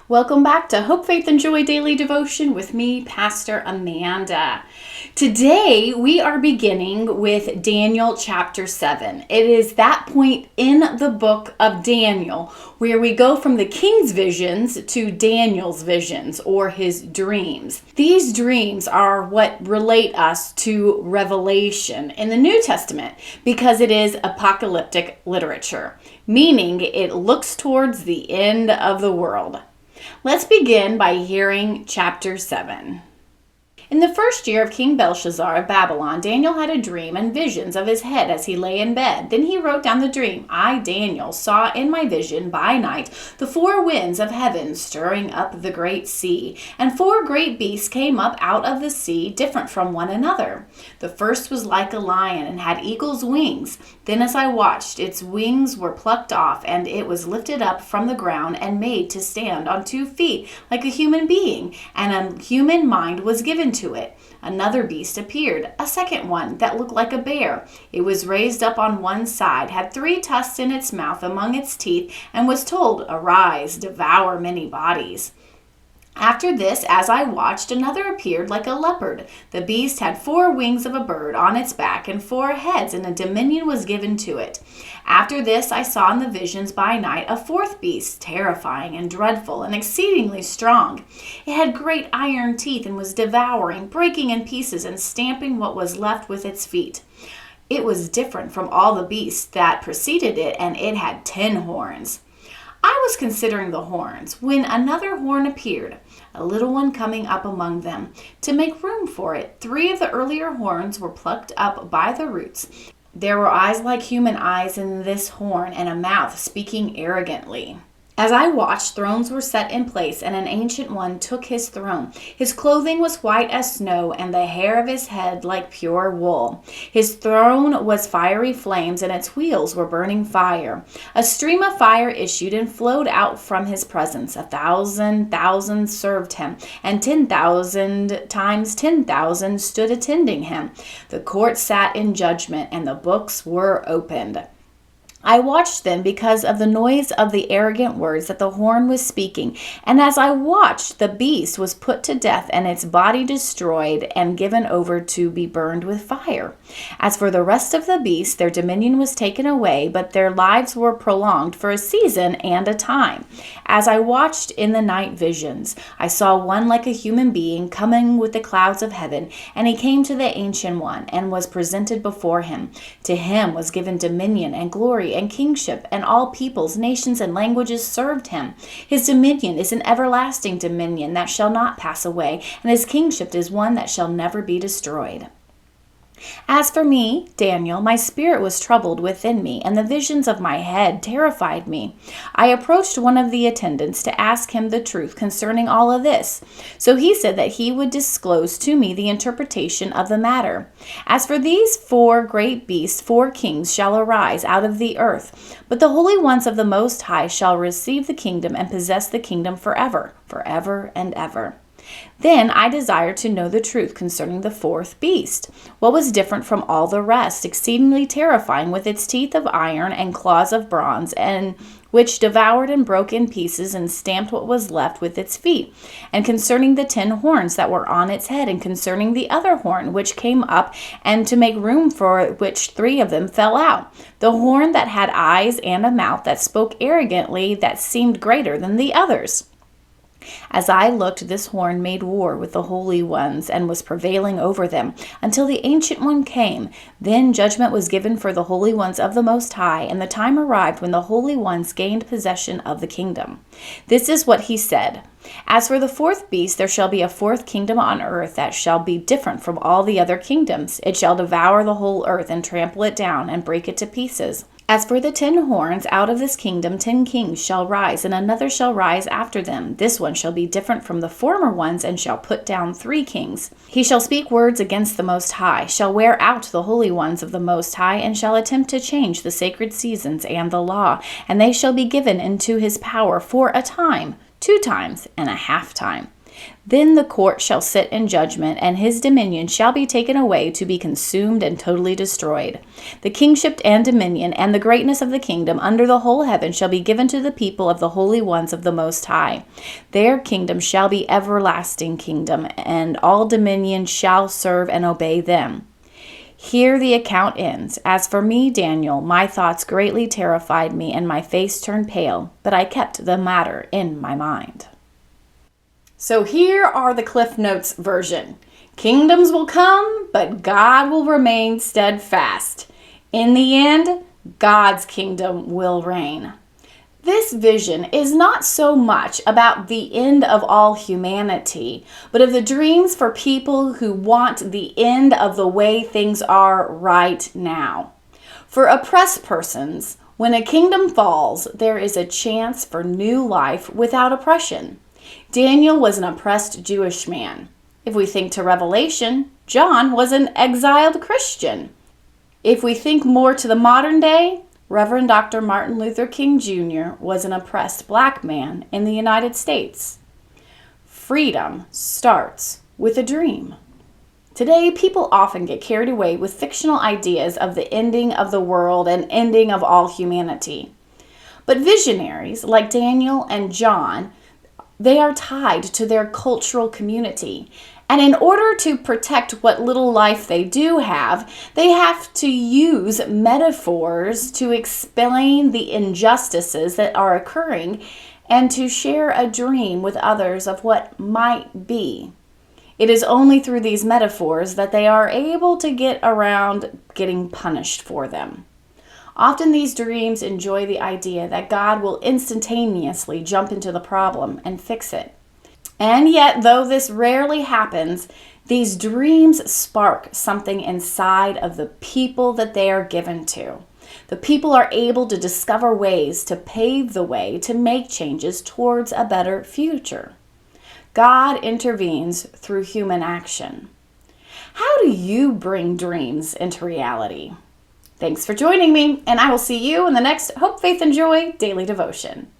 Welcome back to Hope, Faith, and Joy Daily Devotion with me, Pastor Amanda. Today, we are beginning with Daniel chapter 7. It is that point in the book of Daniel where we go from the king's visions to Daniel's visions or his dreams. These dreams are what relate us to Revelation in the New Testament because it is apocalyptic literature, meaning it looks towards the end of the world. Let's begin by hearing chapter 7. In the first year of King Belshazzar of Babylon, Daniel had a dream and visions of his head as he lay in bed. Then he wrote down the dream. I, Daniel, saw in my vision by night the four winds of heaven stirring up the great sea, and four great beasts came up out of the sea, different from one another. The first was like a lion and had eagle's wings. Then as I watched, its wings were plucked off, and it was lifted up from the ground and made to stand on 2 feet like a human being, and a human mind was given to it. Another beast appeared, a second one that looked like a bear. It was raised up on one side, had 3 tusks in its mouth among its teeth, and was told, Arise, devour many bodies. After this, as I watched, another appeared like a leopard. The beast had 4 wings of a bird on its back and 4 heads, and a dominion was given to it. After this, I saw in the visions by night a 4th beast, terrifying and dreadful and exceedingly strong. It had great iron teeth and was devouring, breaking in pieces, and stamping what was left with its feet. It was different from all the beasts that preceded it, and it had 10 horns. I was considering the horns when another horn appeared, a little one coming up among them. To make room for it, 3 of the earlier horns were plucked up by the roots. There were eyes like human eyes in this horn, and a mouth speaking arrogantly. As I watched, thrones were set in place, and an ancient one took his throne. His clothing was white as snow, and the hair of his head like pure wool. His throne was fiery flames, and its wheels were burning fire. A stream of fire issued and flowed out from his presence. 1,000,000 served him, and 10,000 times 10,000 stood attending him. The court sat in judgment, and the books were opened. I watched them because of the noise of the arrogant words that the horn was speaking. And as I watched, the beast was put to death and its body destroyed and given over to be burned with fire. As for the rest of the beasts, their dominion was taken away, but their lives were prolonged for a season and a time. As I watched in the night visions, I saw one like a human being coming with the clouds of heaven, and he came to the Ancient One and was presented before him. To him was given dominion and glory and kingship, and all peoples, nations, and languages served him. His dominion is an everlasting dominion that shall not pass away, and his kingship is one that shall never be destroyed. As for me, Daniel, my spirit was troubled within me, and the visions of my head terrified me. I approached one of the attendants to ask him the truth concerning all of this. So he said that he would disclose to me the interpretation of the matter. As for these 4 great beasts, 4 kings shall arise out of the earth, but the holy ones of the Most High shall receive the kingdom and possess the kingdom forever, forever and ever. Then I desired to know the truth concerning the 4th beast. What was different from all the rest, exceedingly terrifying, with its teeth of iron and claws of bronze, and which devoured and broke in pieces and stamped what was left with its feet, and concerning the 10 horns that were on its head, and concerning the other horn which came up, and to make room for which 3 of them fell out, the horn that had eyes and a mouth that spoke arrogantly, that seemed greater than the others. As I looked, this horn made war with the holy ones and was prevailing over them until the Ancient One came. Then judgment was given for the holy ones of the Most High, and the time arrived when the holy ones gained possession of the kingdom. This is what he said. As for the 4th beast, there shall be a 4th kingdom on earth that shall be different from all the other kingdoms. It shall devour the whole earth and trample it down and break it to pieces. As for the 10 horns, out of this kingdom 10 kings shall rise, and another shall rise after them. This one shall be different from the former ones, and shall put down 3 kings. He shall speak words against the Most High, shall wear out the holy ones of the Most High, and shall attempt to change the sacred seasons and the law, and they shall be given into his power for a time, 2 times, and a half time. Then the court shall sit in judgment, and his dominion shall be taken away to be consumed and totally destroyed. The kingship and dominion and the greatness of the kingdom under the whole heaven shall be given to the people of the holy ones of the Most High. Their kingdom shall be everlasting kingdom, and all dominion shall serve and obey them. Here the account ends. As for me, Daniel, my thoughts greatly terrified me, and my face turned pale, but I kept the matter in my mind. So here are the Cliff Notes version. Kingdoms will come, but God will remain steadfast. In the end, God's kingdom will reign. This vision is not so much about the end of all humanity, but of the dreams for people who want the end of the way things are right now. For oppressed persons, when a kingdom falls, there is a chance for new life without oppression. Daniel was an oppressed Jewish man. If we think to Revelation, John was an exiled Christian. If we think more to the modern day, Reverend Dr. Martin Luther King Jr. was an oppressed black man in the United States. Freedom starts with a dream. Today, people often get carried away with fictional ideas of the ending of the world and ending of all humanity. But visionaries like Daniel and John, they are tied to their cultural community. And in order to protect what little life they do have, they have to use metaphors to explain the injustices that are occurring and to share a dream with others of what might be. It is only through these metaphors that they are able to get around getting punished for them. Often these dreams enjoy the idea that God will instantaneously jump into the problem and fix it. And yet, though this rarely happens, these dreams spark something inside of the people that they are given to. The people are able to discover ways to pave the way to make changes towards a better future. God intervenes through human action. How do you bring dreams into reality? Thanks for joining me, and I will see you in the next Hope, Faith, and Joy Daily Devotion.